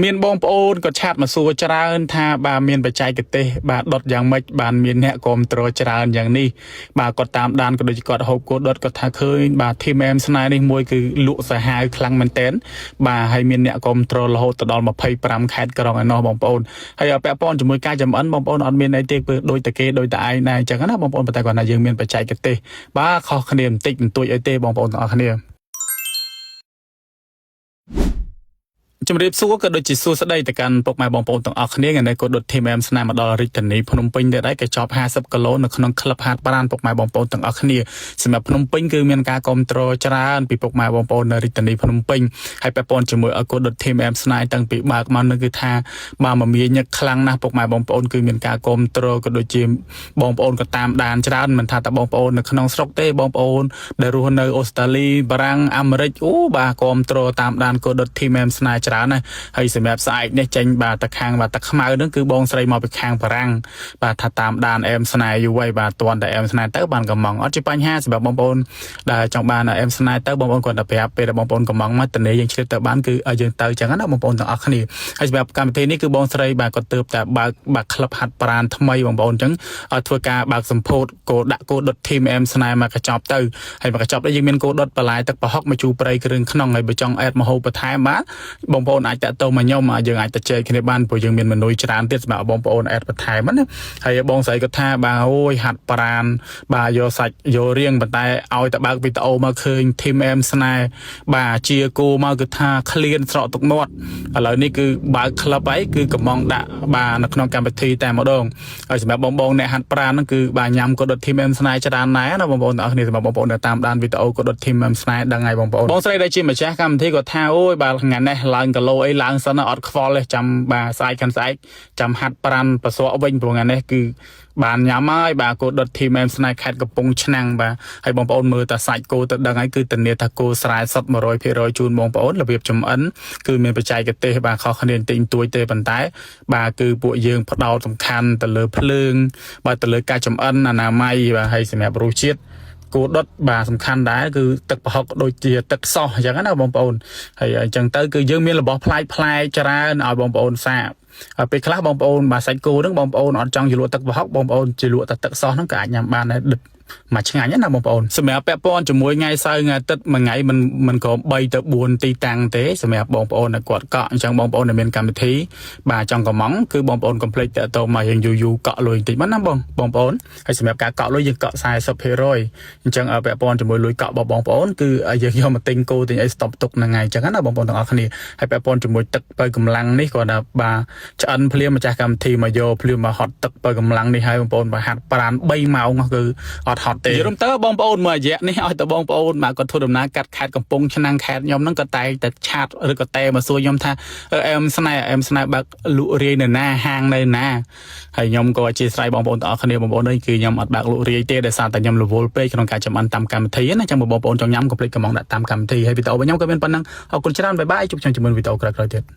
មានបងប្អូនក៏ឆាតមកសួរច្រើនថាបាទមានបច្ចេកទេសបាទដុតយ៉ាងម៉េចបានមានអ្នកគ្រប់គ្រងច្រើនយ៉ាងនេះបាទគាត់តាមដានក៏ដូចជាគាត់ហូបគោដុតគាត់ថាឃើញបាទធីមអែមស្នេហ៍នេះមួយគឺលក់សាហាវខ្លាំងមែនទែនបាទហើយមានអ្នកគ្រប់គ្រងរហូតដល់25ខេត្តក្រុងឯណោះបងប្អូនហើយពាក់ព័ន្ធជាមួយការចំអិនបងប្អូនអត់មានអីទេគឺដូចតែគេដូចតែឯងដែរអញ្ចឹងណាបងប្អូនប៉ុន្តែគាត់ថាយើងមានបច្ចេកទេសបាទខុសគ្នាបន្តិចបន្តួចអីទេបងប្អូនទាំងអស់គ្នាជំរាបសួរក៏ដូចជាសួស្តីទៅកាន់ពុកម៉ែបងប្អូនទាំងអស់គ្នាថ្ងៃនេះក៏ដុតធីមអែមស្នាមមកដល់រាជធានីភ្នំពេញដែរក៏ចប់50គីឡូនៅក្នុងក្លឹបហាត់ប្រាណពុកម៉ែបងប្អូនទាំងអស់គ្នាសម្រាប់ភ្នំពេញគឺមានការគ្រប់គ្រងច្រើនពីពុកម៉ែបងប្អូននៅរាជធានីភ្នំពេញហើយពាក់ព័ន្ធជាមួយក៏ដុតធីមអែមស្នាមតាំងពីបើកមកនឹងគឺថាបាទមមាញឹកខ្លាំងណាស់ពុកម៉ែបងប្អូនគឺមានការគ្រប់គ្រងក៏ដូចជាបងប្អូនក៏តាមដានច្រើនមិនថាតែបងប្អូននៅក្នុងស្រុកទេបងប្អូនដែលរស់នៅអូស្ត្រាលីបារាំងអាមេរិកអូបាទគ្រប់គ្រងតាមដានក៏ដុតធីមអែមស្នាមច្រើនណាស់ហើយសម្រាប់ស្អែកនេះចេញបាទតាខាងបាទតាខ្មៅហ្នឹងគឺបងស្រីមកពីខាងបារាំងបាទថាតាមដានអែមស្នេហ៍យូរហើយបាទតន់តែអែមស្នេហ៍ទៅបានកំងអត់ជាបញ្ហាសម្រាប់បងប្អូនដែលចង់បានអែមស្នេហ៍ទៅបងប្អូនគាត់តែប្រាប់ពេលដែលបងប្អូនកំងមកតនេយើងឆ្លៀតទៅបានគឺឲ្យយើងទៅចឹងណាបងប្អូនទាំងអស់គ្នាហើយសម្រាប់កម្មវិធីនេះគឺបងស្រីបាទគាត់ទើបតែបើកបាទក្លឹបហាត់ប្រាណថ្មីបងប្អូនចឹងឲ្យធ្វើការបើកសម្ពោធគោដាក់គោដុតធីមអែមស្នេហ៍មកកញ្ចប់ទៅហើយមកកញ្ចប់នេះយើងមានគោដុតបន្លែទឹកប្រហុកមកជូរព្រៃគ្រឿងក្នុងហើយបើចង់អែតមហូបបន្ថែមបាទបងប្អូនអាចតាក់ទងមកខ្ញុំយើងអាចទៅជែកគ្នាបានព្រោះយើងមានមនុយច្រើនទៀតសម្រាប់បងប្អូនអែតបន្ថែមណាហើយបងស្រីគាត់ថាបាទអូយហាត់ប្រាណបាទយកសាច់យករៀងប៉ុន្តែឲ្យតែបើកវីដេអូមកឃើញធីមអែមស្នេហ៍បាទជាគោមកគឺថាឃ្លានស្រកទឹកមាត់ឥឡូវនេះគឺបើកក្លឹបហើយគឺកំងដាក់បាទនៅក្នុងកម្មវិធីតែម្ដងហើយសម្រាប់បងអ្នកហាត់ប្រាណហ្នឹងគឺបាទញ៉ាំក៏ដុតធីមអែមស្នេហ៍ច្រើនដែរណាបងប្អូនទាំងអស់គ្នាសម្រាប់បងប្អូនដែលតាមដានវីដេអូក៏ដុតធីមអែមស្នេហ៍ដឹងហើយបងប្អូនបងស្រីដែលជាម្ចាស់កម្មវិធីគាត់ថាអូយបាទថ្ងៃនេះឡើងគីឡូអីឡើងសិនអត់ខ្វល់ទេចាំបាទស្អែកខាន់ស្អែកចាំហាត់ប្រាណប្រសក់វិញព្រោះថ្ងៃនេះគឺបានញ៉ាំហើយបាទគោដុតធីមអែមស្នេហ៍ខេត្តកំពង់ឆ្នាំងបាទហើយបងប្អូនមើលតែសាច់គោទៅដឹងហើយគឺធានាថាគោស្រែសុទ្ធ 100% ជូនបងប្អូនរបៀបចំអិនគឺមានបច្ចេកទេសបាទខុសគ្នាបន្តិចបន្តួចទេប៉ុន្តែបាទគឺពួកយើងផ្ដោតសំខាន់ទៅលើភ្លើងបាទទៅលើការចំអិនអនាម័យបាទហើយសម្រាប់រសជាតិគោដុតបាទសំខាន់ដែរគឺទឹកប្រហុកដូចជាទឹកសោះអញ្ចឹងណាបងប្អូនហើយអញ្ចឹងទៅគឺយើងមានរបស់ផ្លែច្រើនឲ្យបងប្អូនសាកពេលខ្លះបងប្អូនបាទសាច់គោហ្នឹងបងប្អូនអត់ចង់ជលក់ទឹកប្រហុកបងប្អូនជលក់តែទឹកសោះហ្នឹងក៏អាចញ៉ាំបានដែរដិតមកឆ្ងាញ់ណាបងប្អូនសម្រាប់ពាក់ព័ន្ធជាមួយថ្ងៃសៅរ៍ថ្ងៃអាទិត្យមួយថ្ងៃមិនក៏3ទៅ4ទីតាំងទេសម្រាប់បងប្អូនដែលគាត់កក់អញ្ចឹងបងប្អូនដែលមានកម្មវិធីបាទចង់កំងគឺបងប្អូនកុំភ្លេចតទៅមកយើងយូរកក់លុយបន្តិចមកណាបងប្អូនហើយសម្រាប់ការកក់លុយយើងកក់ 40% អញ្ចឹងពាក់ព័ន្ធជាមួយលុយកក់របស់បងប្អូនគឺយើងយកមកទិញគោទិញអីស្តុបទុកហ្នឹងហើយអញ្ចឹងណាបងប្អូនទាំងអស់គ្នាហើយពាក់ព័ន្ធជាមួយទឹកបើកម្លាំងនេះគាត់ថាបាទឆ្អិនភ្លាមម្ចាស់កម្មវិធីមកយកភ្លាមមកហត់ទឹកបើកម្លាំងនេះហើយបងប្អូនបើហាត់ប្រាណ3ម៉ោងគឺអត់ហត់ទេយល់ទៅបងប្អូនមើលរយៈនេះឲ្យតែបងប្អូនបាទគាត់ធ្វើដំណើរកាត់ខេត្តកំពង់ឆ្នាំងខេត្តខ្ញុំហ្នឹងក៏តែឆាតឬក៏តែមកសួរខ្ញុំថាអែមស្នេហ៍បើកលក់រាយនៅណាហាងនៅណាហើយខ្ញុំក៏អធិស្ឋានបងប្អូនទាំងអស់គ្នាបងប្អូននេះគឺខ្ញុំអត់បើកលក់រាយទេដោយសារតែខ្ញុំរវល់ពេកក្នុងការចំអិនតាមកម្មវិធីណាចឹងបងប្អូនចង់ញ៉ាំកុំភ្លេចកំងដាក់តាមកម្មវិធីហើយវីដេអូរបស់ខ្ញុំក៏មានប៉ុណ្ណឹងអរគុណច្រើនបាយបាយជួបជុំជាមួយវីដេអូក្រោយៗទៀត